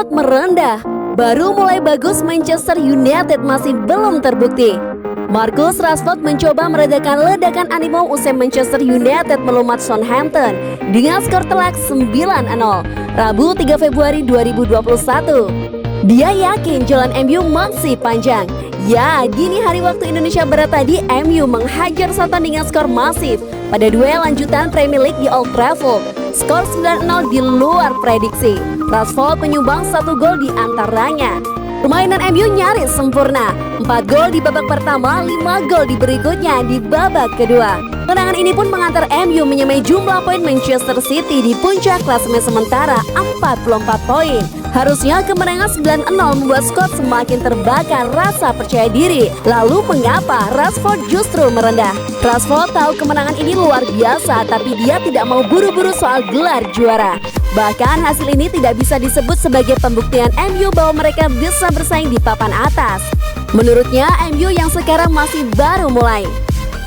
Rashford merendah. Baru mulai bagus, Manchester United masih belum terbukti. Marcus Rashford mencoba meredakan ledakan animo usai Manchester United melumat Southampton dengan skor telak 9-0 Rabu 3 Februari 2021. Dia yakin jalan MU masih panjang. Ya, dini hari waktu Indonesia Barat tadi MU menghajar Southampton dengan skor masif pada duel lanjutan Premier League di Old Trafford. Skor 9-0 di luar prediksi. Rashford menyumbang 1 gol di antaranya. Permainan MU nyaris sempurna. 4 gol di babak pertama, 5 gol di berikutnya di babak kedua. Kemenangan ini pun mengantar MU menyamai jumlah poin Manchester City di puncak klasemen sementara 44 poin. Harusnya kemenangan 9-0 membuat Scott semakin terbakar rasa percaya diri. Lalu mengapa Rashford justru merendah? Rashford tahu kemenangan ini luar biasa, tapi dia tidak mau buru-buru soal gelar juara. Bahkan hasil ini tidak bisa disebut sebagai pembuktian MU bahwa mereka bisa bersaing di papan atas. Menurutnya MU yang sekarang masih baru mulai.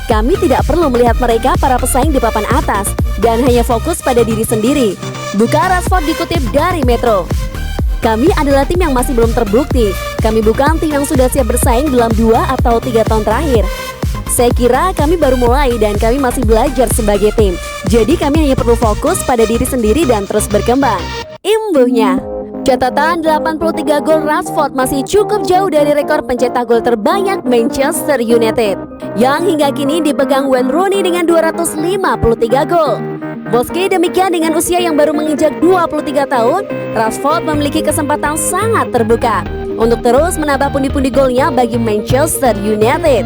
Kami tidak perlu melihat mereka para pesaing di papan atas dan hanya fokus pada diri sendiri. Buka Rashford dikutip dari Metro. Kami adalah tim yang masih belum terbukti. Kami bukan tim yang sudah siap bersaing dalam 2 atau 3 tahun terakhir. Saya kira kami baru mulai dan kami masih belajar sebagai tim. Jadi kami hanya perlu fokus pada diri sendiri dan terus berkembang. Imbuhnya. Catatan 83 gol Rashford masih cukup jauh dari rekor pencetak gol terbanyak Manchester United yang hingga kini dipegang Wayne Rooney dengan 253 gol. Meski demikian, dengan usia yang baru menginjak 23 tahun, Rashford memiliki kesempatan sangat terbuka untuk terus menambah pundi-pundi golnya bagi Manchester United.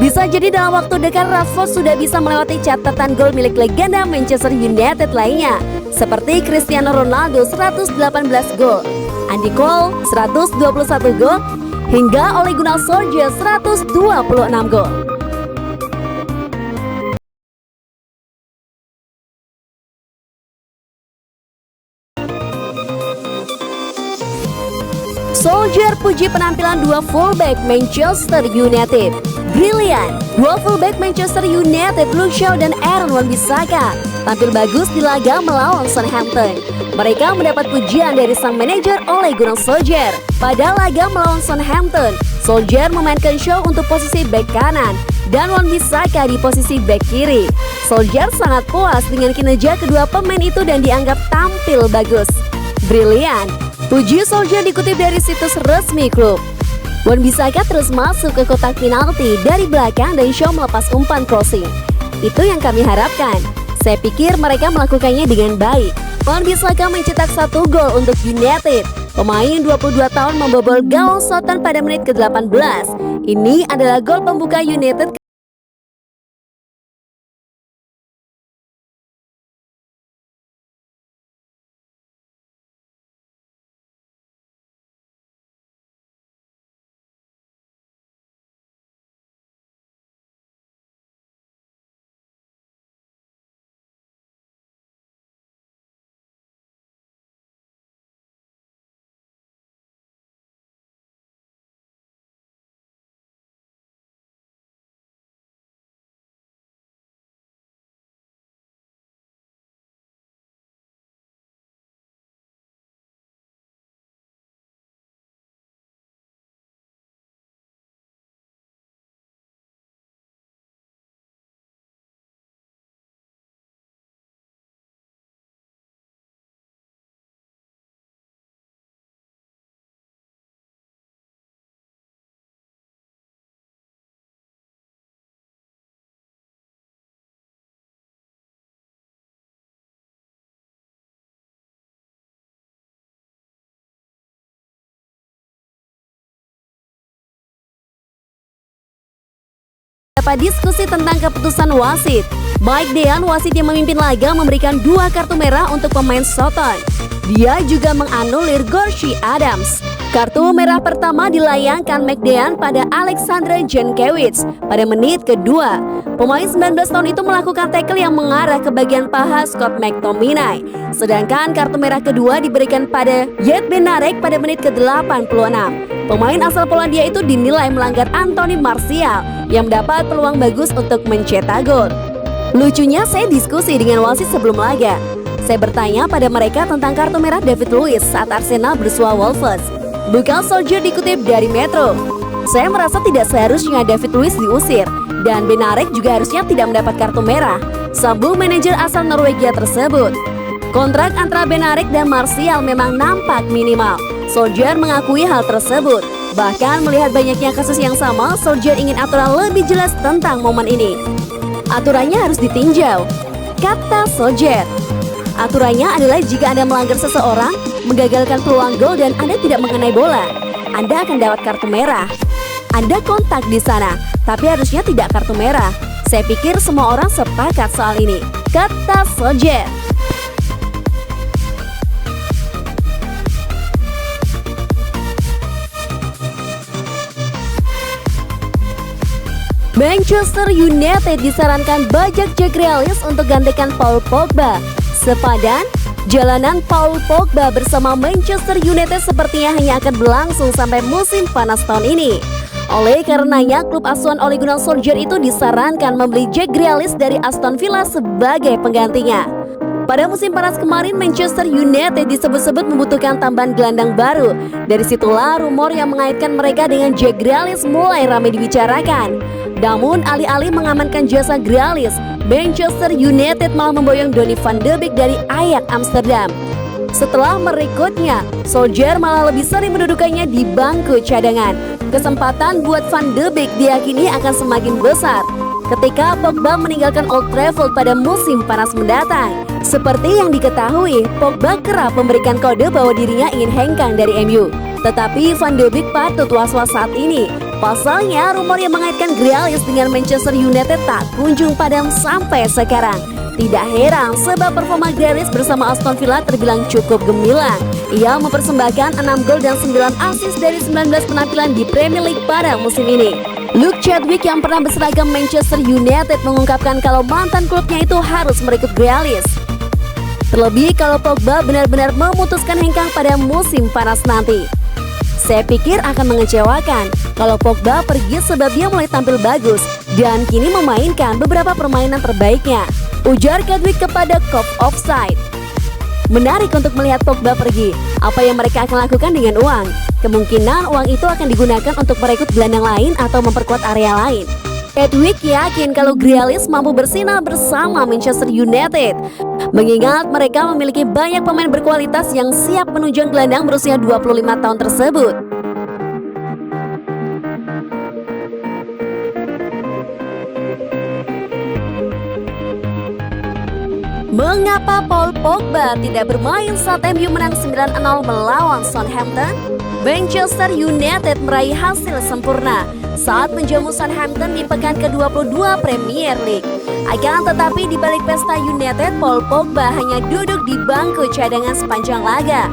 Bisa jadi dalam waktu dekat Rashford sudah bisa melewati catatan gol milik legenda Manchester United lainnya, seperti Cristiano Ronaldo 118 gol, Andy Cole 121 gol, hingga Ole Gunnar Solskjaer 126 gol. Solskjaer puji penampilan 2 fullback Manchester United. Brilian, 2 fullback Manchester United, Luke Shaw dan Aaron Wan-Bissaka tampil bagus di laga melawan Southampton. Mereka mendapat pujian dari sang manajer Ole Gunnar Solskjaer. Pada laga melawan Southampton, Solskjaer memainkan Shaw untuk posisi bek kanan dan Wan-Bissaka di posisi bek kiri. Solskjaer sangat puas dengan kinerja kedua pemain itu dan dianggap tampil bagus. Brilian. Puji Solskjaer dikutip dari situs resmi klub. Wan-Bissaka terus masuk ke kotak penalti dari belakang dan Shaw melepas umpan crossing. Itu yang kami harapkan. Saya pikir mereka melakukannya dengan baik. Wan-Bissaka mencetak 1 gol untuk United. Pemain 22 tahun membobol gawang Southampton pada menit ke-18. Ini adalah gol pembuka United. Diskusi tentang keputusan wasit. Mike Dean, wasit yang memimpin laga, memberikan 2 kartu merah untuk pemain Southampton. Dia juga menganulir Gorshi Adams. Kartu merah pertama dilayangkan McDean pada Alexander Jankiewicz pada menit kedua. Pemain 19 tahun itu melakukan tackle yang mengarah ke bagian paha Scott McTominay. Sedangkan kartu merah kedua diberikan pada Jet Benarek pada menit ke-86. Pemain asal Polandia itu dinilai melanggar Anthony Martial yang mendapat peluang bagus untuk mencetak gol. Lucunya, saya diskusi dengan wasit sebelum laga. Saya bertanya pada mereka tentang kartu merah David Luiz saat Arsenal bersua Wolves. Bukan Solskjaer dikutip dari Metro. Saya merasa tidak seharusnya David Luiz diusir dan Benarek juga harusnya tidak mendapat kartu merah, sambung manajer asal Norwegia tersebut. Kontrak antara Benarek dan Martial memang nampak minimal. Solskjaer mengakui hal tersebut. Bahkan melihat banyaknya kasus yang sama, Solskjaer ingin aturan lebih jelas tentang momen ini. Aturannya harus ditinjau, kata Solskjaer. Aturannya adalah jika Anda melanggar seseorang, menggagalkan peluang gol dan Anda tidak mengenai bola, Anda akan dapat kartu merah. Anda kontak di sana, tapi harusnya tidak kartu merah. Saya pikir semua orang sepakat soal ini, kata Solskjaer. Manchester United disarankan bajak Jack Grealish untuk gantikan Paul Pogba. Sepadan, jalanan Paul Pogba bersama Manchester United sepertinya hanya akan berlangsung sampai musim panas tahun ini. Oleh karenanya, klub asuhan Ole Gunnar Solskjaer itu disarankan membeli Jack Grealish dari Aston Villa sebagai penggantinya. Pada musim panas kemarin, Manchester United disebut-sebut membutuhkan tambahan gelandang baru. Dari situlah rumor yang mengaitkan mereka dengan Jack Grealish mulai ramai dibicarakan. Namun, alih-alih mengamankan jasa Grealish, Manchester United malah memboyong Donny van de Beek dari Ajax Amsterdam. Setelah merekrutnya, Solskjaer malah lebih sering mendudukannya di bangku cadangan. Kesempatan buat Van de Beek diyakini akan semakin besar ketika Pogba meninggalkan Old Trafford pada musim panas mendatang. Seperti yang diketahui, Pogba kerap memberikan kode bahwa dirinya ingin hengkang dari MU. Tetapi Van de Beek patut was-was saat ini. Pasalnya, rumor yang mengaitkan Grealish dengan Manchester United tak kunjung padam sampai sekarang. Tidak heran sebab performa Grealish bersama Aston Villa terbilang cukup gemilang. Ia mempersembahkan 6 gol dan 9 assist dari 19 penampilan di Premier League pada musim ini. Luke Chadwick yang pernah berseragam Manchester United mengungkapkan kalau mantan klubnya itu harus merekrut Grealish. Terlebih kalau Pogba benar-benar memutuskan hengkang pada musim panas nanti. Saya pikir akan mengecewakan kalau Pogba pergi sebab dia mulai tampil bagus dan kini memainkan beberapa permainan terbaiknya, ujar Chadwick kepada Cop Offside. Menarik untuk melihat Pogba pergi. Apa yang mereka akan lakukan dengan uang? Kemungkinan uang itu akan digunakan untuk merekrut gelandang lain atau memperkuat area lain. Chadwick yakin kalau Grealish mampu bersinar bersama Manchester United, mengingat mereka memiliki banyak pemain berkualitas yang siap menunjang gelandang berusia 25 tahun tersebut. Mengapa Paul Pogba tidak bermain saat MU menang 9-0 melawan Southampton? Manchester United meraih hasil sempurna saat menjamu Southampton di pekan ke-22 Premier League. Akan tetapi di balik pesta United, Paul Pogba hanya duduk di bangku cadangan sepanjang laga.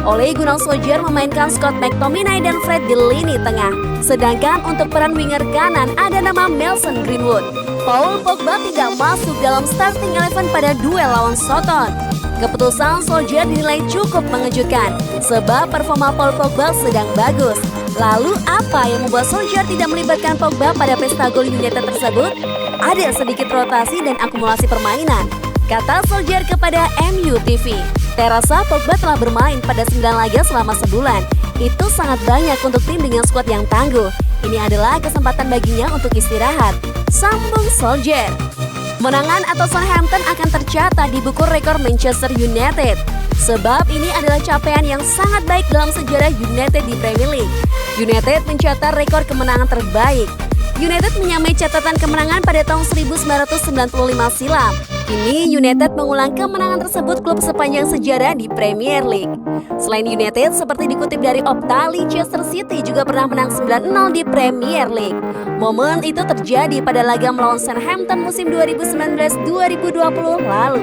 Ole Gunnar Solskjaer memainkan Scott McTominay dan Fred di lini tengah. Sedangkan untuk peran winger kanan ada nama Mason Greenwood. Paul Pogba tidak masuk dalam starting 11 pada duel lawan Soton. Keputusan Solskjaer dinilai cukup mengejutkan sebab performa Paul Pogba sedang bagus. Lalu apa yang membuat Solskjaer tidak melibatkan Pogba pada pesta gol United tersebut? Ada sedikit rotasi dan akumulasi permainan, kata Solskjaer kepada MU TV. Saya rasa Pogba telah bermain pada 9 laga selama sebulan. Itu sangat banyak untuk tim dengan skuad yang tangguh. Ini adalah kesempatan baginya untuk istirahat, sambung Solskjaer. Menangan atau Southampton akan tercatat di buku rekor Manchester United. Sebab ini adalah capaian yang sangat baik dalam sejarah United di Premier League. United mencatat rekor kemenangan terbaik. United menyamai catatan kemenangan pada tahun 1995 silam. Kini United mengulang kemenangan tersebut klub sepanjang sejarah di Premier League. Selain United, seperti dikutip dari Opta, Leicester City juga pernah menang 9-0 di Premier League. Momen itu terjadi pada laga melawan Southampton musim 2019-2020 lalu.